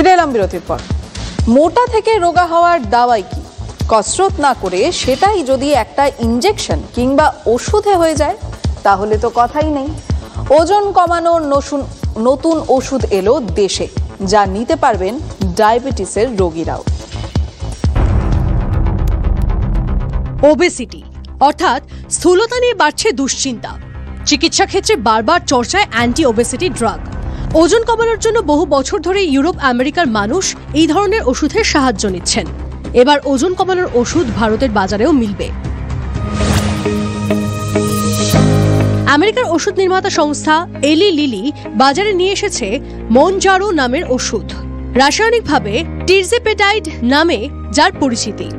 ফিরে এলাম বিরতির পর। মোটা থেকে রোগা হওয়ার দাওয়াই কি? কসরত না করে সেটাই যদি একটা ইনজেকশন কিংবা ওষুধে হয়ে যায় তাহলে তো কথাই নেই। ওজন কমানোর নতুন ওষুধ এলো দেশে, যা নিতে পারবেন ডায়াবেটিসের রোগীরাও। ওবেসিটি অর্থাৎ স্থূলতা নিয়ে বাড়ছে দুশ্চিন্তা। চিকিৎসা ক্ষেত্রে বারবার চর্চায় অ্যান্টি ওবেসিটি ড্রাগ। ওজন কমানোর জন্য বহু বছর ধরে ইউরোপ আমেরিকার মানুষ এই ধরনের ওষুধের সাহায্য নিচ্ছেন। এবার ওজন কমানোর ওষুধ ভারতের বাজারেও মিলবে। আমেরিকার ওষুধ নির্মাতা সংস্থা এলি লিলি বাজারে নিয়ে এসেছে মনজারো নামের ওষুধ। রাসায়নিকভাবে টিরজেপেটাইড নামে যার পরিচিতি।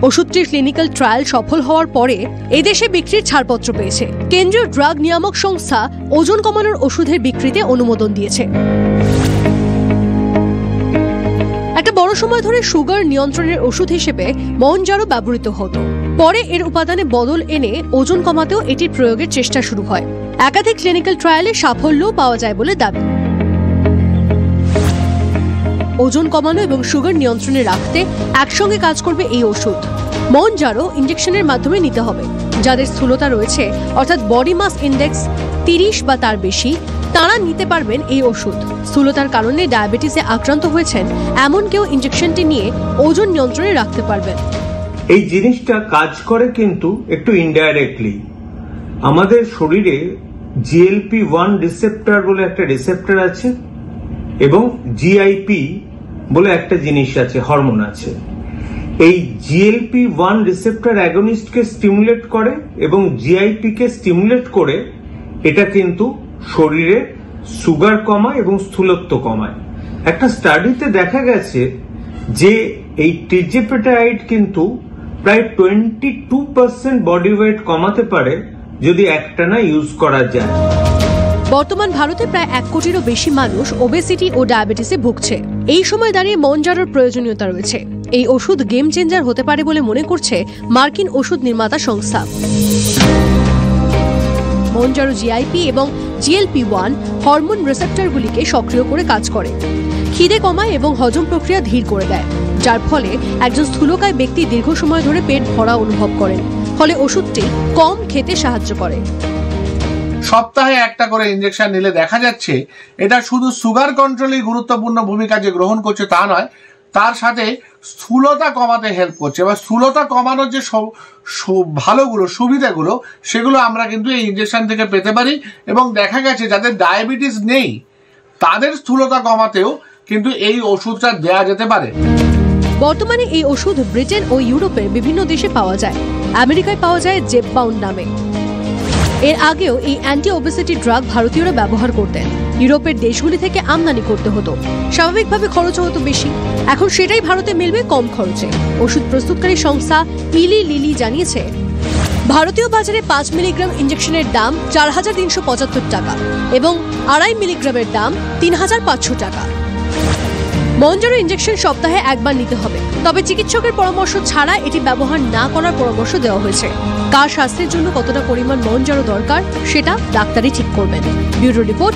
ওষুধটির ক্লিনিক্যাল ট্রায়াল সফল হওয়ার পরে এদেশে বিক্রির ছাড়পত্র পেয়েছে। কেন্দ্রীয় ড্রাগ নিয়ামক সংস্থা ওজন কমানোর ওষুধের বিক্রিতে অনুমোদন দিয়েছে। একটা বড় সময় ধরে সুগার নিয়ন্ত্রণের ওষুধ হিসেবে মনজারো ব্যবহৃত হতো। পরে এর উপাদানে বদল এনে ওজন কমাতেও এটির প্রয়োগের চেষ্টা শুরু হয়। একাধিক ক্লিনিক্যাল ট্রায়ালে সাফল্যও পাওয়া যায় বলে দাবি। ওজন কমানো এবং সুগার নিয়ন্ত্রণে রাখতে একসঙ্গে কাজ করবে এই ওষুধ। মনজারো ইনজেকশনের মাধ্যমে নিতে হবে। যাদের স্থূলতা রয়েছে অর্থাৎ বডি মাস ইন্ডেক্স 30 বা তার বেশি, তারা নিতে পারবেন এই ওষুধ। স্থূলতার কারণে ডায়াবেটিসে আক্রান্ত হয়েছেন এমন কেউ ইনজেকশনটি নিয়ে ওজন নিয়ন্ত্রণে রাখতে পারবেন। এই জিনিসটা কাজ করে কিন্তু একটু ইনডাইরেক্টলি। আমাদের শরীরে GLP-1 রিসেপ্টর বলে একটা রিসেপ্টর আছে এবং GIP বলে একটা জিনিস আছে, হরমোন আছে। এই GLP-1 রিসেপ্টর অ্যাগনিস্টকে স্টিমুলেট করে এবং GIP কে স্টিমুলেট করে এটা কিন্তু শরীরে সুগার কমায় এবং স্থূলত্ব কমায়। একটা স্টাডিতে দেখা গেছে যে এই টিরজেপেটাইড কিন্তু প্রায় 22% বডি ওয়েট কমাতে পারে যদি একটানা ইউজ করা যায়। বর্তমান ভারতে প্রায় 1 কোটিরও বেশি মানুষ ওবেসিটি ও ডায়াবেটিসে ভুগছে। এই সময় দাঁড়িয়ে মনজারোর প্রয়োজনীয়তা রয়েছে। এই ওষুধ গেম চেঞ্জার হতে পারে বলে মনে করছে মার্কিন ওষুধ নির্মাতা সংস্থা। মনজারো GIP এবং GLP-1 হরমোন রিসেপ্টরগুলিকে সক্রিয় করে কাজ করে। খিদে কমায় এবং হজম প্রক্রিয়া ধীর করে দেয়, যার ফলে একজন স্থূলকায় ব্যক্তি দীর্ঘ সময় ধরে পেট ভরা অনুভব করেন। ফলে ওষুধটি কম খেতে সাহায্য করে। সপ্তাহে একটা করে ইনজেকশন নিলে দেখা যাচ্ছে এটা শুধু সুগার কন্ট্রোলেই গুরুত্বপূর্ণ ভূমিকা যে গ্রহণ করছে তা নয়, তার সাথে স্থূলতা কমাতে হেল্প করছে। বা স্থূলতা কমানোর যে ভালোগুলো সুবিধাগুলো সেগুলো আমরা কিন্তু এই ইনজেকশন থেকে পেতে পারি। এবং দেখা গেছে যাদের ডায়াবেটিস নেই তাদের স্থূলতা কমাতেও কিন্তু এই ওষুধটা দেওয়া যেতে পারে। বর্তমানে এই ওষুধ ব্রিটেন ও ইউরোপের বিভিন্ন দেশে পাওয়া যায়। আমেরিকায় পাওয়া যায় জেপবাউন্ড নামে। এর আগেও এই অ্যান্টি ওবেসিটি ড্রাগ ভারতীয়রা ব্যবহার করতেন। ইউরোপের দেশগুলি থেকে আমদানি করতে হতো, স্বাভাবিকভাবে খরচও হতো বেশি। এখন সেটাই ভারতে মিলবে কম খরচে। ওষুধ প্রস্তুতকারী সংস্থা ইলি লিলি জানিয়েছে ভারতীয় বাজারে 5 মিলিগ্রাম ইনজেকশনের দাম 4,375 টাকা এবং 2.5 মিলিগ্রামের দাম 3,500 টাকা। মনজারো ইনজেকশন সপ্তাহে একবার নিতে হবে, তবে চিকিৎসকের পরামর্শ ছাড়া এটি ব্যবহার না করার পরামর্শ দেওয়া হয়েছে। কার স্বাস্থ্যের জন্য কতটা পরিমাণ মনজারো দরকার সেটা ডাক্তারই ঠিক করবেন। Bureau report.